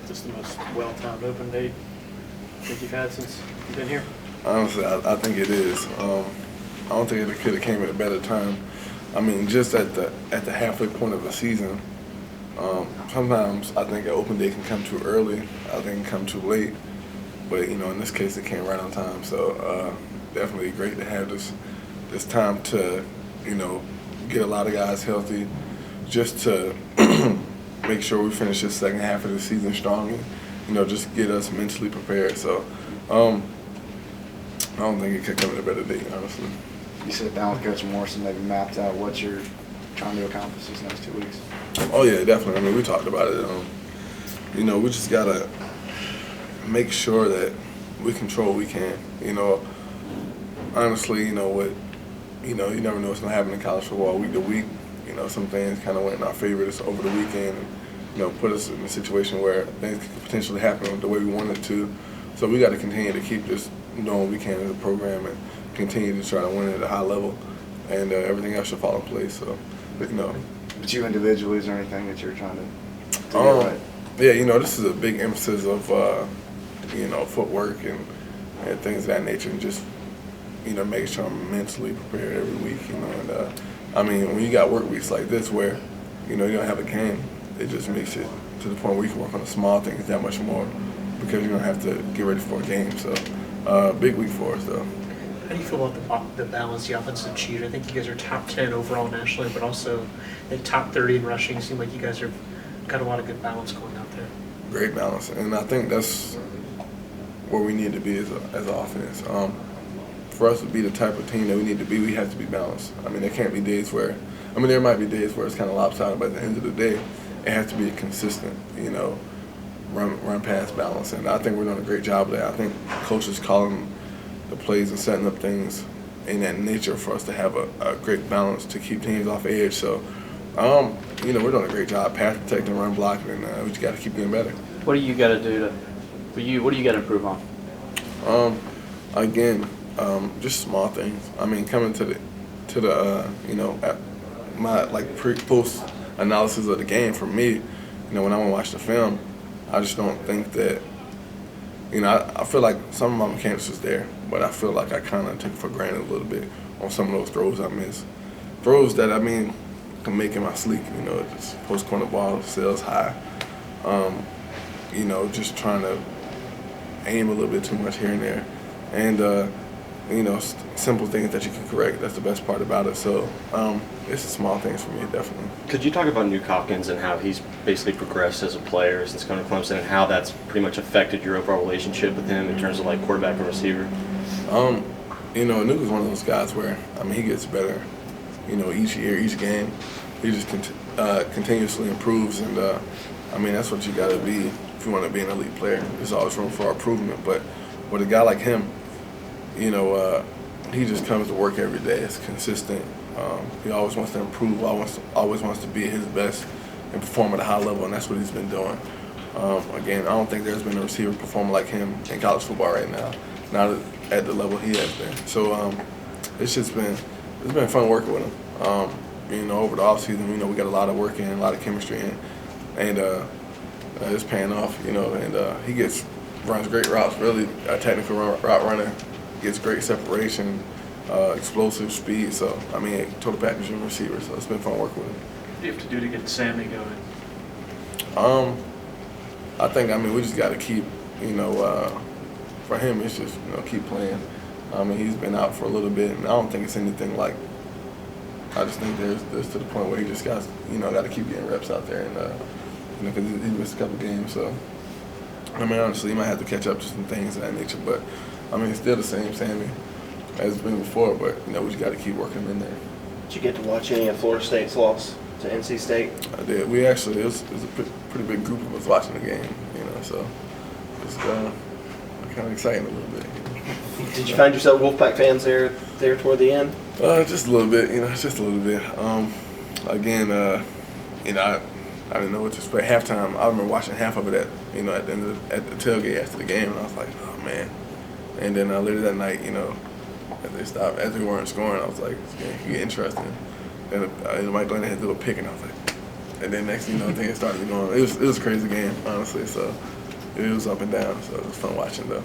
Is this the most well-timed open day I think you've had since you've been here? Honestly, I think it is. I don't think it could have came at a better time. I mean, just at the halfway point of the season, sometimes I think an open day can come too early. I think it can come too late. But, you know, in this case, it came right on time. So definitely great to have this time to, you know, get a lot of guys healthy, just to make sure we finish the second half of the season strong and, you know, just get us mentally prepared. So I don't think it could come at a better date, honestly. You sit down with Coach Morrison, maybe mapped out what you're trying to accomplish these next 2 weeks. Oh, yeah, definitely. I mean, we talked about it. You know, we just got to make sure that we control what we can. You know, honestly, you know, you never know what's going to happen in college football week to week. You know, some things kind of went in our favor this over the weekend and, you know, put us in a situation where things could potentially happen the way we wanted to. So we got to continue to keep just doing what we can as a program and continue to try to win at a high level, and everything else should fall in place. So, you know. But you individually, is there anything that you're trying to get right? Yeah, you know, this is a big emphasis of, you know, footwork and things of that nature, and just, you know, making sure I'm mentally prepared every week, you know. And, I mean, when you got work weeks like this where, you know, you don't have a game, it just makes it to the point where you can work on the small things that much more because you don't have to get ready for a game. So, big week for us, though. How do you feel about the balance, the offensive sheet? I think you guys are top 10 overall nationally, but also in top 30 in rushing. It seems like you guys have got a lot of good balance going out there. Great balance, and I think that's where we need to be as an offense. For us to be the type of team that we need to be, we have to be balanced. I mean, there can't be days where, I mean, there might be days where it's kind of lopsided, but at the end of the day, it has to be consistent, you know, run past balance. And I think we're doing a great job of that. I think coaches calling the plays and setting up things in that nature for us to have a great balance to keep teams off edge. So, you know, we're doing a great job pass protecting, run blocking, and we just got to keep getting better. What do you got to do what do you got to improve on? Again, just small things. I mean, coming to the you know, my like post analysis of the game for me, you know, when I want to watch the film, I just don't think that, you know, I feel like some of my mechanics was there, but I feel like I kind of took it for granted a little bit on some of those throws I missed. Throws that, I mean, can make in my sleep, you know, just post corner ball, sails high. You know, just trying to aim a little bit too much here and there. And, you know, simple things that you can correct. That's the best part about it. So it's the small things for me, definitely. Could you talk about Nuk Hopkins and how he's basically progressed as a player since coming to Clemson, and how that's pretty much affected your overall relationship with him in terms of like quarterback and receiver? You know, Nuk is one of those guys where, I mean, he gets better, you know, each year, each game. He just continuously improves, and I mean, that's what you got to be if you want to be an elite player. There's always room for improvement, but with a guy like him, you know, he just comes to work every day. It's consistent. He always wants to improve. Always wants to be his best and perform at a high level, and that's what he's been doing. Again, I don't think there's been a receiver performing like him in college football right now, not at the level he has been. So it's been fun working with him. You know, over the offseason, you know, we got a lot of work in, a lot of chemistry in, and it's paying off. You know, and he runs great routes. Really, a technical route runner. Gets great separation, explosive speed. So, I mean, total package and receiver. So it's been fun working with him. What do you have to do to get Sammy going? I think, I mean, we just got to keep, you know, for him, it's just, you know, keep playing. I mean, he's been out for a little bit, and I don't think it's anything like, I just think there's to the point where he just got to keep getting reps out there, and, you know, because he missed a couple games. So, I mean, honestly, he might have to catch up to some things of that nature, but I mean, it's still the same Sammy as it's been before, but, you know, we just got to keep working him in there. Did you get to watch any of Florida State's loss to NC State? I did. We actually, it was a pretty big group of us watching the game, you know, so it's kind of exciting a little bit. Did you find yourself Wolfpack fans there toward the end? Just a little bit, you know, just a little bit. Again, you know, I didn't know what to expect. Halftime, I remember watching half of it at the tailgate after the game, and I was like, oh, man. And then later that night, you know, as we weren't scoring, I was like, this game can get interesting. And Mike Glennon had a little pick, and I was like, and then next thing you know, things started going. It was a crazy game, honestly. So it was up and down. So it was fun watching though.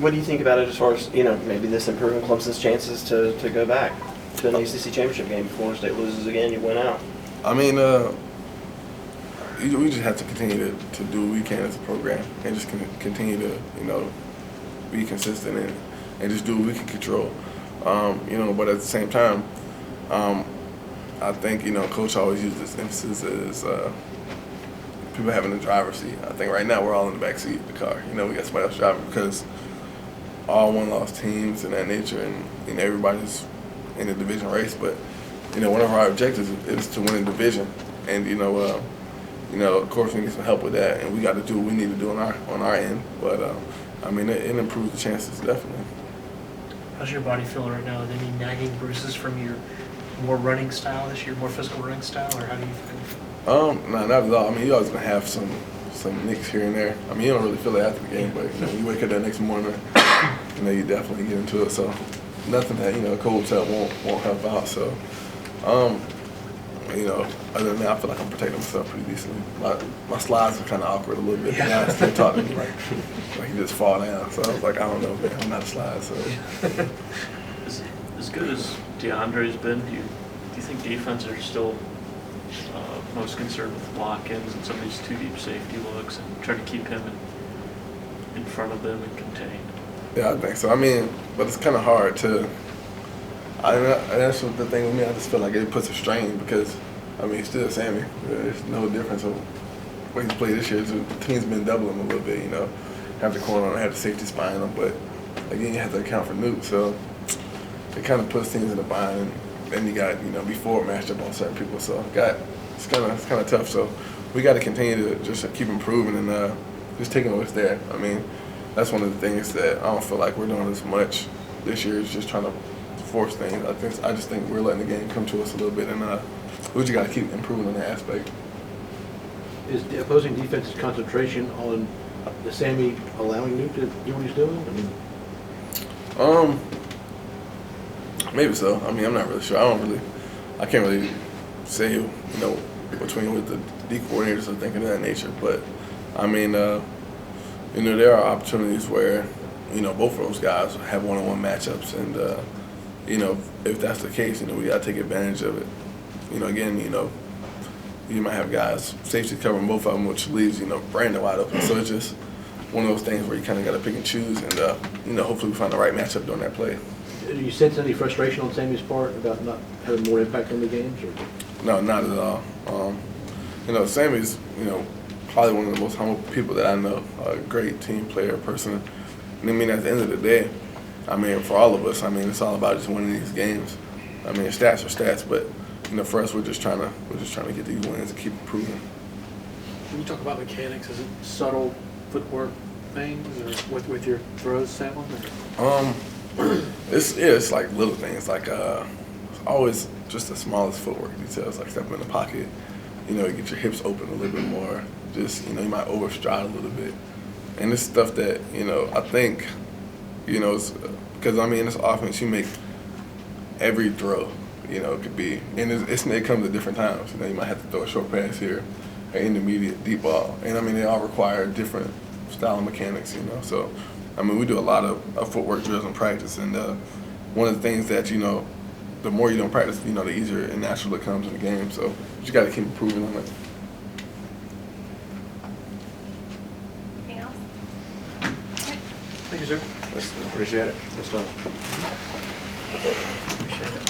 What do you think about it as far as, maybe this improving Clemson's chances to go back to an ACC championship game? If Florida State loses again, you win out. I mean, we just have to continue to do what we can as a program and just continue to, be consistent and just do what we can control. But at the same time, I think, Coach always used this emphasis as people having the driver's seat. I think right now we're all in the back seat of the car. We got somebody else driving because all one-loss teams and that nature, and everybody's in the division race. But one of our objectives is to win a division, and of course we need some help with that, and we got to do what we need to do on our end. But it improves the chances definitely. How's your body feeling right now? Any nagging bruises from your more running style this year, more physical running style, or how do you feel? No, not at all. You're always gonna have some nicks here and there. You don't really feel it after the game, but when you wake up that next morning, you definitely get into it. So nothing that a cold tub won't help out. So other than that, I feel like I'm protecting myself pretty decently. My slides are kind of awkward a little bit. The guys still talk to me like you just fall down. So I was like, I don't know, man, I'm not a slide. So as good as DeAndre's been, do you think defense are still most concerned with Watkins and some of these two deep safety looks and trying to keep him in front of them and contained? Yeah, I think so. But it's kind of hard to. That's what the thing with me. I just feel like it puts a strain because, it's still Sammy. There's no difference of what he's played this year. The team's been doubling him a little bit, Have the corner on, have the safety spy on him, but again, you have to account for Nuk. So it kind of puts things in a bind. And then you got, before matched up on certain people. So it's kind of tough. So we got to continue to just keep improving and just taking what's there. That's one of the things that I don't feel like we're doing as much this year. Is just trying to force things. I just think we're letting the game come to us a little bit, and we just got to keep improving on that aspect. Is the opposing defense's concentration on the Sammy allowing Nuk to do what he's doing? Maybe so. I'm not really sure. I can't really say, between what the D coordinators are thinking of that nature. But there are opportunities where, both of those guys have one-on-one matchups, and if that's the case, we got to take advantage of it. Again, you might have guys safety covering both of them, which leaves Brandon wide open. So it's just one of those things where you kind of got to pick and choose, and hopefully we find the right matchup during that play. Do you sense any frustration on Sammy's part about not having more impact on the games? Or? No, not at all. Sammy's probably one of the most humble people that I know. A great team player, person. And at the end of the day, for all of us, it's all about just winning these games. Stats are stats, but for us, we're just trying to get these wins and keep improving. When you talk about mechanics, is it subtle footwork things or with your throws, Sam? It's like little things, like it's always just the smallest footwork details, like stepping in the pocket. You get your hips open a little bit more. Just you might overstride a little bit, and it's stuff that I think because in this offense you make every throw could be, and it comes at different times. You might have to throw a short pass here, an intermediate deep ball, and they all require different style of mechanics. So we do a lot of footwork drills in practice, and one of the things that the more you don't practice, the easier and natural it comes in the game. So you got to keep improving on it. Anything else? Thank you, sir. Appreciate it. Appreciate it.